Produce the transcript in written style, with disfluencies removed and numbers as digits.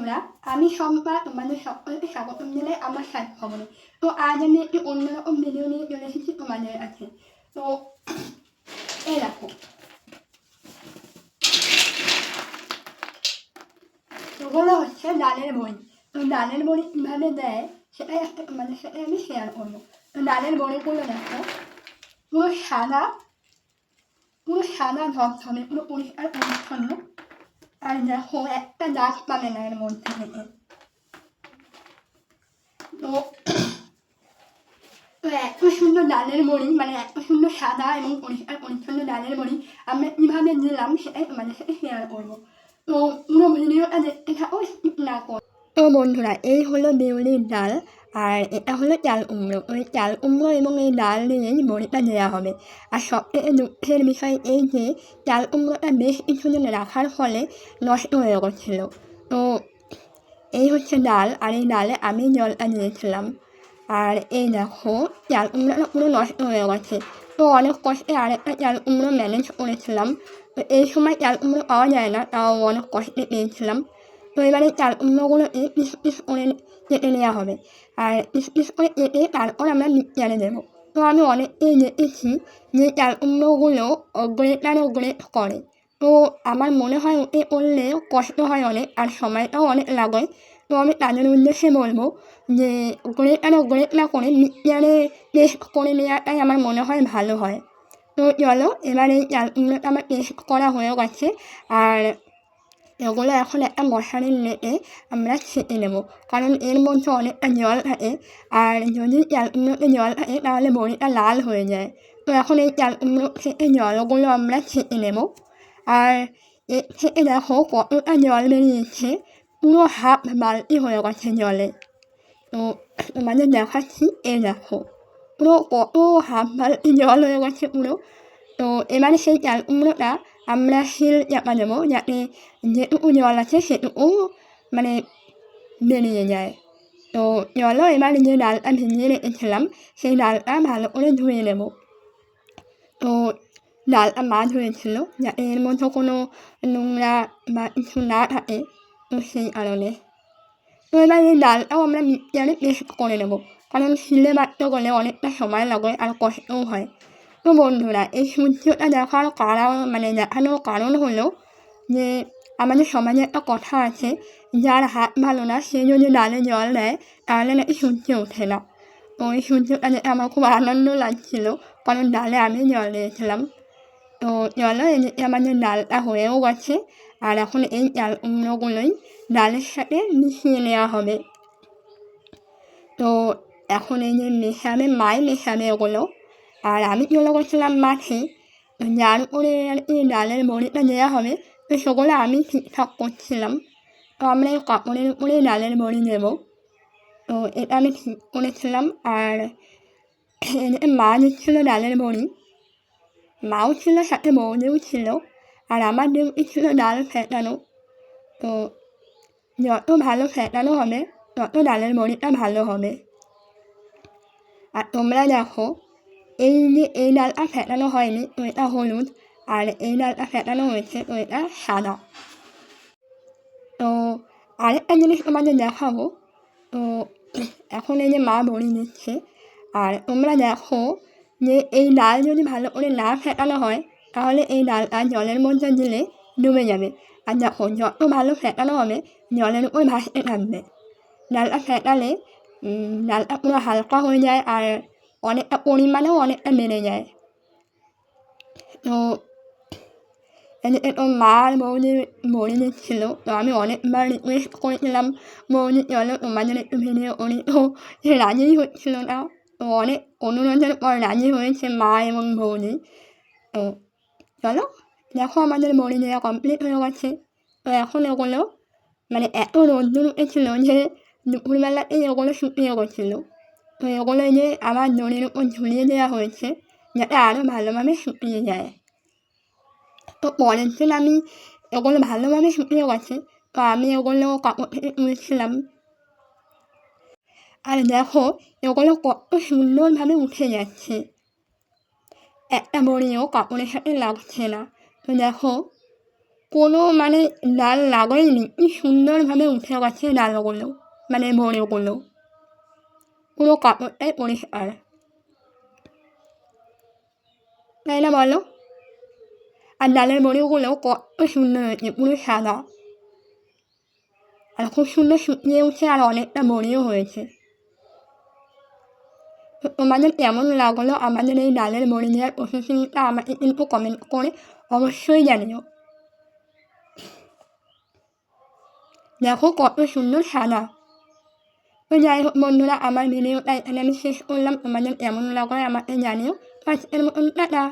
বন্ধুরা, আমি সোমবার তোমাদের সকলকে স্বাগতম জানাই আমার সাথে খবরে। তো আজ আমি একটি অন্যরকম ভিডিও নিয়ে চলে এসেছি তোমাদের কাছে। তো এই দেখো, এগুলো হচ্ছে ডালের বড়ি। তো ডালের বড়ি কীভাবে দেয় সেটাই একটা তোমাদের সাথে আমি শেয়ার করবো। তো ডালের বড়িগুলো দেখো, পুরো সাদা ঝরঝরে, পুরো পরিষ্কার পরিচ্ছন্ন। আর দেখো একটা দাগ পাবে না এর মধ্যে থেকে। তো এত সুন্দর ডালের বড়ি, মানে এত সুন্দর সাদা এবং পরিষ্কার পরিচ্ছন্ন ডালের বড়ি আমরা কীভাবে দিলাম সেটাই তোমাদের সাথে শেয়ার করবো। তো পুরো ভিডিওটা দেখতে থাকো, স্কিপ না করো। তো বন্ধুরা, এই হলো বিউলির ডাল আর এটা হলো চাল কুমড়ো। ওই চাল কুমড়ো এবং এই ডাল দিয়েই বড়িটা দেওয়া হবে। আর সবথেকে দুঃখের বিষয় এই যে চাল কুমড়োটা বেশ কিছুদিন রাখার ফলে নষ্ট হয়ে গেছিলো। তো এই হচ্ছে ডাল, আর এই ডালে আমি জলটা দিয়েছিলাম। আর এই দেখো চাল কুমড়োটা পুরো নষ্ট হয়ে গেছে। তো অনেক কষ্টে আরেকটা চাল কুমড়ো ম্যানেজ করেছিলাম। তো এই সময় চাল কুমড়ো পাওয়া যায় না, তাও অনেক কষ্টে পেয়েছিলাম। তো এবারে চাল কুমড়োগুলোকে পিস পিস করে কেটে নেওয়া হবে। আর পিস পিস করে কেটে তারপর আমরা মিক্সচারে দেবো। তো আমি অনেককেই দেখেছি যে চাল কুমড়োগুলো গ্রেট করে। তো আমার মনে হয় ওতে করলে কষ্ট হয় অনেক আর সময়টাও অনেক লাগে। তো আমি তাদের উদ্দেশ্যে বলবো যে গ্রেট না করে মিক্সচারে পেস্ট করে নেওয়াটাই আমার মনে হয় ভালো হয়। তো চলো, এবার এই চাল কুমড়োটা আমার পেস্ট করা হয়ে গেছে। আর এগুলো এখন একটা মশারির নেটে আমরা ছেঁকে নেবো, কারণ এর মধ্যে অনেকটা জল থাকে। আর যদি চাল কুমড়োতে জল থাকে তাহলে বড়িটা লাল হয়ে যায়। তো এখন এই চাল কুমড়ো থেকে জলগুলো আমরা ছেঁকে নেবো। আর এর থেকে দেখো কতটা জল বেরিয়েছে, পুরো হাফ বালতি হয়ে গেছে জলে। তো তোমাদের দেখাচ্ছি, এই দেখো পুরো কত হাফ বালতি জল হয়ে গেছে পুরো। তো এবারে সেই চাল কুমড়োটা আমরা শিল চাপা দেবো, যাতে যেটুকু জল আছে সেটুকু মানে বেরিয়ে যায়। তো চলো, এবার যে ডালটা ভিজিয়ে রেখেছিলাম সেই ডালটা ভালো করে ধুয়ে নেব। তো ডালটা মা ধুয়েছিল যাতে এর মধ্যে কোনো নোংরা বা কিছু না থাকে, তো সেই কারণে। তো এবার এই ডালটাও আমরা মিক্সচারে পেস্ট করে নেব, কারণ শিলে বাটতে গেলে অনেকটা সময় লাগে আর কষ্টও হয়। তো বন্ধুরা, এই সূর্যটা দেখানোর কারণ হলো যে আমাদের সমাজে একটা কথা আছে, যার হাত ভালো না সে যদি ডালে জল দেয় তাহলে নাকি সূর্য ওঠে না। তো এই সূর্যটা দেখে আমার খুব আনন্দ লাগছিলো, কারণ ডালে আমি জল দিয়েছিলাম। তো চলো, এদিকে আমাদের ডালটা হয়েও গেছে। আর এখন এই চাল কুমড়োগুলোই ডালের সাথে মিশিয়ে নেওয়া হবে। তো এখন এই যে মাই মেশাবে ওগুলো। আর আমি চলে গেছিলাম মাঠে, যার উপরে আর কি ডালের বড়িটা দেওয়া হবে, তো সেগুলো আমি ঠিকঠাক করছিলাম। তো আমরা এই কাপড়ের উপরে ডালের বড়ি দেবো। তো এটা আমি ঠিক করেছিলাম। আর এদিকে মা দিচ্ছিলো ডালের বড়ি, মাও ছিল সাথে বৌদিও ছিল। আর আমার ডিউটি ছিল ডাল ফেটানো। তো যত ভালো ফেটানো হবে তত ডালের বড়িটা ভালো হবে। আর তোমরা দেখো, এই ডালটা ফেটানো হয়নি, তো এটা হলুদ। আর এই ডালটা ফেটানো হয়েছে, তো এটা সাদা। তো আরেকটা জিনিস তোমাদের দেখাবো। তো এখন এই যে মা বড়ি দিচ্ছে, আর তোমরা দেখো যে এই ডাল যদি ভালো করে না ফেটানো হয় তাহলে এই ডালটা জলের মধ্যে দিলে ডুবে যাবে। আর দেখো, যত ভালো ফেটানো হবে জলের উপর ভাসতে থাকবে। ডালটা ফেটালে ডালটা পুরো হালকা হয়ে যায় আর অনেকটা পরিমাণেও অনেকটা বেড়ে যায়। তো এদিকে তো মা আর বৌদি বড়ি দিচ্ছিলো, তো আমি অনেকবার রিকোয়েস্ট করেছিলাম, বৌদি চলো তোমাদের একটু ভিডিও করি। তো সে রাজিই হচ্ছিলো না। তো অনেক অনুরোধের পর রাজি হয়েছে মা এবং বৌদি। তো চলো, দেখো আমাদের বড়ি দেওয়া কমপ্লিট হয়ে গেছে। তো এখন এগুলো এত রোদ্দুর উঠেছিলো যে দুপুরবেলাতেই এগুলো শুকিয়ে গেছিলো। তো এগুলো এই যে আবার দড়ির উপর ঝুলিয়ে দেওয়া হয়েছে যাতে আরও ভালোভাবে শুকিয়ে যায়। তো পরের দিন আমি এগুলো ভালোভাবে শুকিয়ে গেছে, তো আমি ওগুলো কাপড় থেকে তুলছিলাম। আর দেখো এগুলো কত সুন্দরভাবে উঠে যাচ্ছে, একটা বড়িও কাপড়ের সাথে লাগছে না। তো দেখো কোনো মানে ডাল লাগাইনি, কি সুন্দরভাবে উঠে গেছে ডালগুলো, মানে বড়িগুলো। পুরো কাপড়টাই পরিষ্কার। তাই না বলো? আর ডালের বড়িগুলো কত সুন্দর হয়েছে, পুরো সাদা। আর খুব সুন্দর শুকিয়ে উঠছে আর অনেকটা বড়িও হয়েছে। তো তোমাদের কেমন লাগলো আমাদের এই ডালের বড়ি দেওয়ার প্রসেসিংটা আমাকে কিন্তু কমেন্ট করে অবশ্যই জানিও। দেখো কত সুন্দর সাদা। তো যাই হোক বন্ধুরা, আমার ভিডিওটা এখানে আমি শেষ করলাম। তোমাদের কেমন লাগলো আমাকে জানিও। আজকের মতন টাটা।